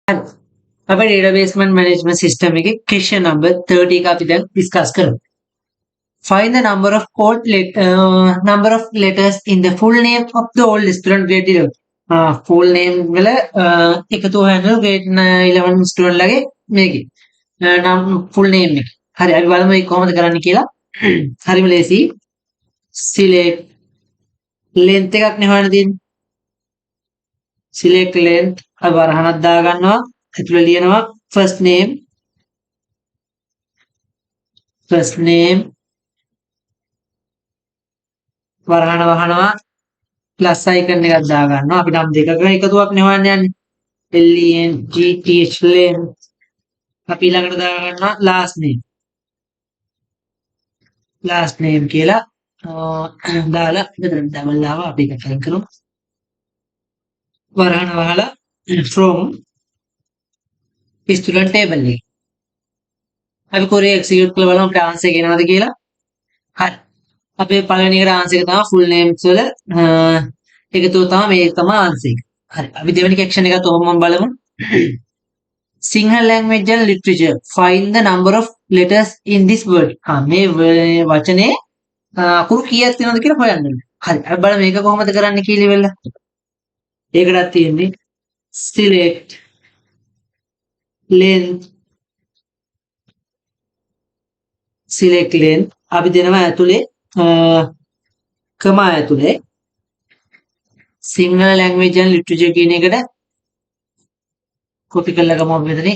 Hello. අපේ database management system එකේ question number 30 එක අපි දැන් discuss කරමු. Find the number of letters in the full name of the old student grade 11. full name වල එකතු හොයන්න grade 11 student ලගේ මේකේ. නම් full name එක. හරි අපි බලමු ඒක කොහොමද කරන්න කියලා. හරිම ලේසි. select length එකක් නේ හොයන්න තියෙන්නේ. select length අපි වරහනක් දා ගන්නවා. ඇතුළේ ලියනවා first name වරහන වහනවා ප්ලස් අයිකන් එකක් දා ගන්නවා අපි නම් දෙකක එකතුවක් නේ හොයන්න යන්නේ LENGTH length අපි ළඟට දා ගන්නවා last name කියලා දාලා මෙතන ඩබල් දාලා අපි එක ෆයින් කරමු වරහන වහලා from student table එක අපි කොරේ එක්සිකියුට් කරලා බලමු අපිට ආන්සර් එක එනවද කියලා හරි අපේ පළවෙනි එකට ආන්සර් එක තමයි full names වල එකතුව තමයි මේක තමයි ආන්සර් එක. හරි. අපි දෙවෙනි ඇක්ෂන් එකත් ඔහොමම බලමු. Sinhala language and literature. Find the number of letters in this word. මේ වචනේ අකුරු කීයක් තියෙනවද කියලා හොයන්න ඕනේ. හරි. අපි බලමු මේක කොහොමද කරන්න කියලා ඉවරලා. ඒකටත් තියෙන්නේ select length අපි දෙනවා ඇතුලේ කමා ඇතුලේ Sinhala language and literature කියන එකට copy කරලා ගමු අපි මෙතන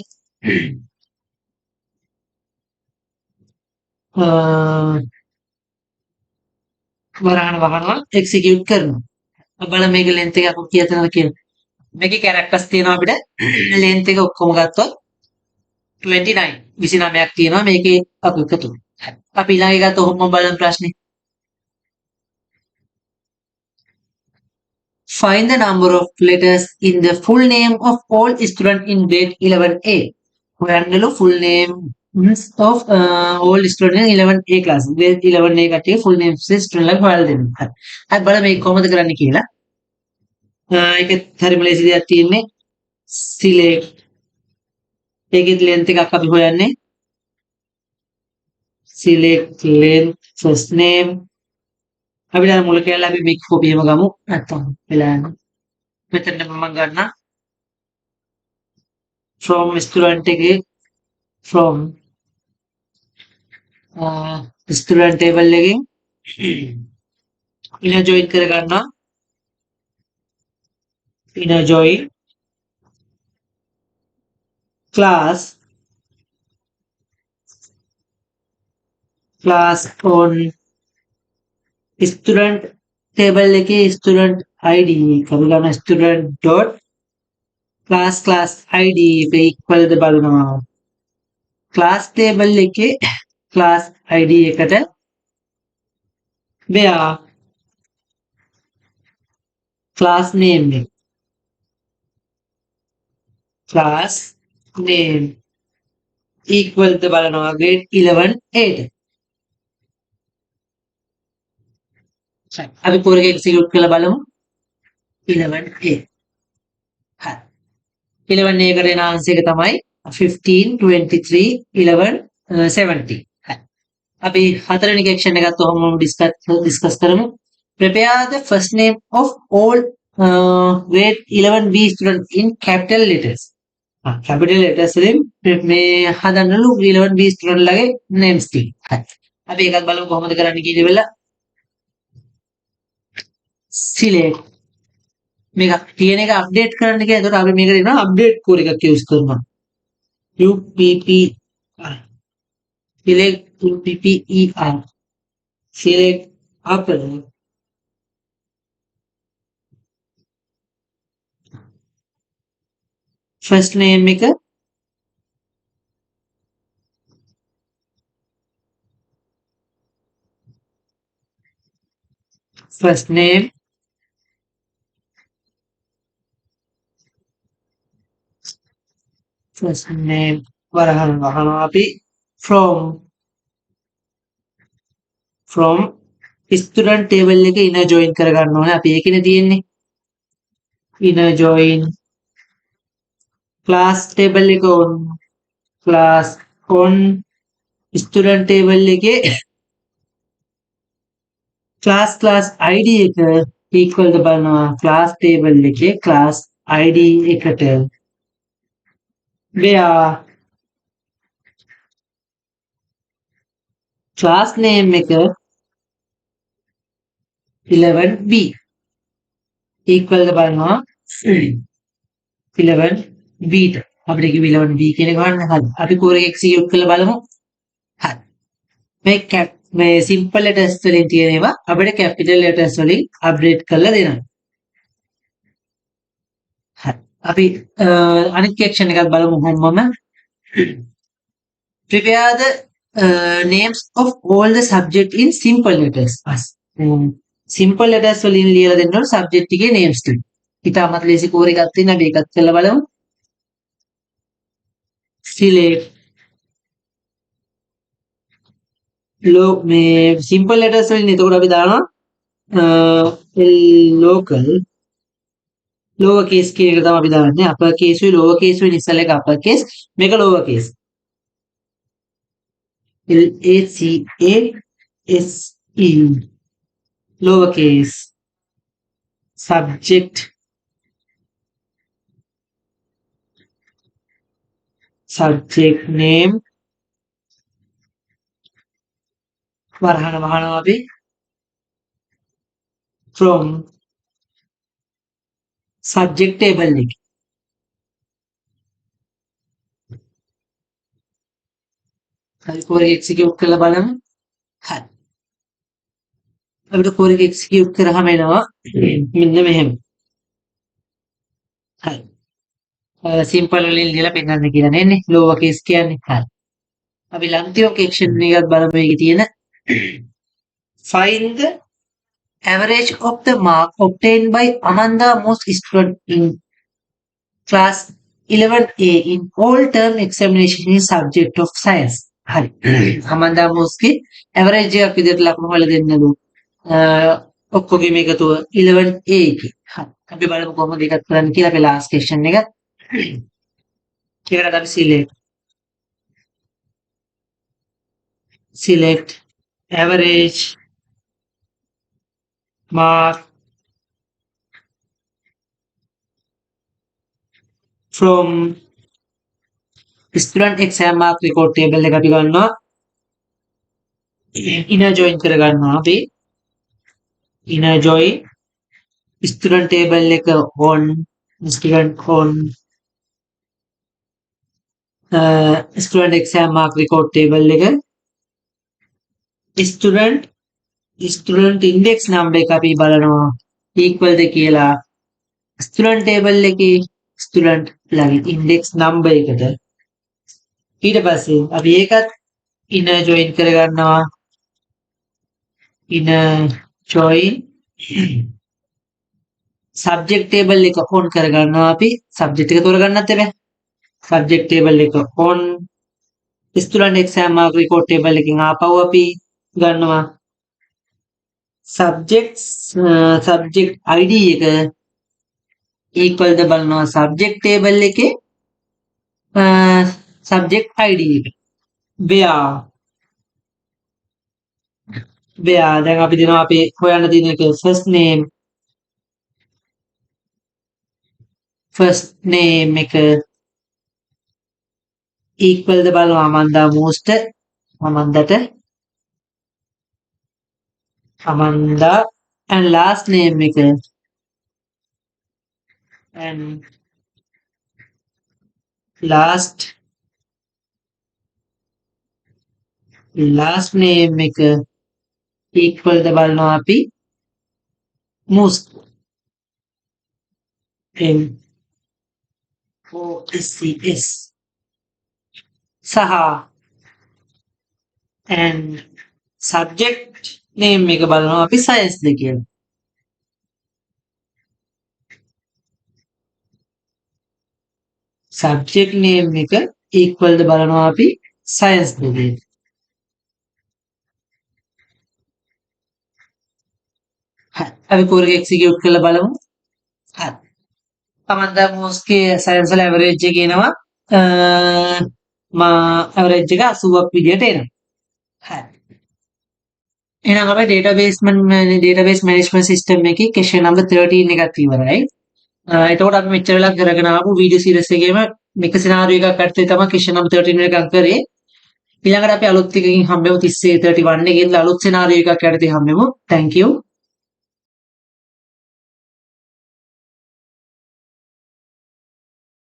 වරහන වහනවා execute කරනවා අපි බලමු මේක length එක අකුරු කීයක් තියෙනවද කියලා මේකේ characters තියෙනවා අපිට length එක ඔක්කොම ගත්තොත් 29 29ක් තියෙනවා මේකේ අකුරු එකතු අපි ඊළඟ එකත් ඔහොම බලමු ප්‍රශ්නේ Find the number of letters in the full name of all students in grade 11A. හොයන්නලු full names of all students in 11A class. grade 11A කට්ටිය full names student ලා හොයලා දෙන්න. හරි. අපි බලමු මේක කොහොමද කරන්න කියලා. ඒකෙත් හරිම ලේසි දෙයක් තියෙන්නේ. select ඒකෙත් length එකක් අපි හොයන්නේ. select length first name අපි දැන් මුල කියලා අපි big copy එකම ගමු නැත්තම් වෙලා යනවා මෙතන මම ගන්න from student එකේ from student table එකෙන් inner join කර ගන්නවා inner join class on student table එකේ student id කරු ගන්න student dot class id එක equal ද බලනවා class table එකේ class id එකට where class name equal ද බලනවා grade 11 8 අපි පොරක එක්සිකියුට් කරලා බලමු 11A හරි 11A එකට එන ආන්සර් එක තමයි 15 23 11 17 හරි අපි හතරවෙනි ඇක්ෂන් එකත් ඔහොමම ඩිස්කස් කරමු prepare the first name of all grade 11B students in capital letters capital letters වලින් මේ හදන්නලු 11B student ලගේ names ටික හරි අපි ඒකත් බලමු කොහොමද කරන්න කියලා ඉවරලා select මේක තියෙන එක අප්ඩේට් කරන්න කියලා. ඒකට අපි මේක දෙනවා අප්ඩේට් කෝඩ් එකක් යූස් කරනවා. UPPR select UPPER select upper first name එක first name වරහන් වහනවා අපි from student table එක inner join කර ගන්න ඕනේ අපි ඒකනේ තියෙන්නේ inner join ක්ලාස් ටේබල් එක on class on student table එකේ ක්ලාස් ID එක equal ද බලනවා ක්ලාස් ටේබල් එකේ ක්ලාස් ID එකට where ක්ලාස් name එක 11B equal ද බලනවා 11B ට අපිට කිව්ව 11B කියන එක ගන්න හරි අපි කෝර එක එක්සිකියුට් කරලා බලමු හරි මේ සිම්පල් ලෙටර්ස් වලින් තියෙන ඒවා අපිට කැපිටල් ලෙටර්ස් වලින් අප්ඩේට් කරලා දෙනවා හරි අපි අනිත් එක්ෂන් එකක් බලමු හැමෝම prepare the names of all the subject in simple letters simple letters වලින් ලියලා දෙන්න ඕන subject එකේ names ටික. ඉතාමත් ලේසි කෝර එකක් තියෙනවා අපි ඒකත් කරලා බලමු. select මේ simple letters වලින් එතකොට අපි දානවා local lower case කියන එක තමයි අපි දාන්නේ upper case උයි lower case උයි ඉස්සෙල්ලා එක upper case මේක lower case LACASE lower case subject name වහනවා අපි from subject table එක. හරි කෝර එක එක්සිකියුට් කරලා බලමු. හරි. අපිට කෝර එක එක්සිකියුට් කරාම එනවා මෙන්න මෙහෙම. හරි. සිම්පල් වලින් ලියලා පෙන්නන්න කියලා නෙන්නේ lower case කියන්නේ. හරි. අපි ලන්තියෝක එක්ෂන් එකක් බලමු මේකේ තියෙන find the average of the mark obtained by Amanda most student in class 11A in all term examination in subject of science. හරි. Amanda most ගේ average එකක් විදිහට ලකුණු හොයලා දෙන්නලු. ඔක්කොගේම එකතුව 11A එකේ. හරි. අපි බලමු කොහොමද ඒකත් කරන්න කියලා අපි last question එක. ඒකට අපි select average mark from student exam mark record table එක අපි ගන්නවා inner join කර ගන්නවා අපි inner join student table එක on student on student exam mark record table එක student index number එක අපි බලනවා equal ද කියලා student table එකේ student ළඟ index number එකට ඊට පස්සේ අපි ඒකත් inner join කර ගන්නවා inner join subject table එක on කර ගන්නවා අපි subject එක තෝරගන්නත් බෑ subject table එක on student exam mark record table එකෙන් ආපහු අපි ගන්නවා subject ID එක equal ද බලනවා subject table එකේ subject ID එක where දැන් අපි දෙනවා අපි හොයන්න තියෙන එක first name එක equal ද බලනවා Amanda most Amanda and last name එක and last name එක equal ද බලනවා අපි most MOSCS සහ and subject name එක බලනවා අපි science ද කියලා subject name එක equal ද බලනවා අපි science ද කියලා අපි කෝර එක එක්සිකියුට් කරලා බලමු හරි තමන්ට මොස්ගේ සයින්සල් ඇවරේජ් එක එනවා ඇවරේජ් එක 80ක් විදියට එනවා. හරි. එහෙනම් අපි database management system එකේ question number 13 එකත් ඉවරයි. එතකොට අපි මෙච්චර වෙලා කරගෙන ආපු වීඩියෝ සීරීස් එකේම එක සිනාරියෝ එකක් අරගෙන තමයි question number 13 එකක් කරේ. ඊළඟට අපි අලුත් එකකින් හම්බෙමු 31 එකේ ඉඳලා අලුත් සිනාරියෝ එකක් යටතේ හම්බෙමු. Thank you.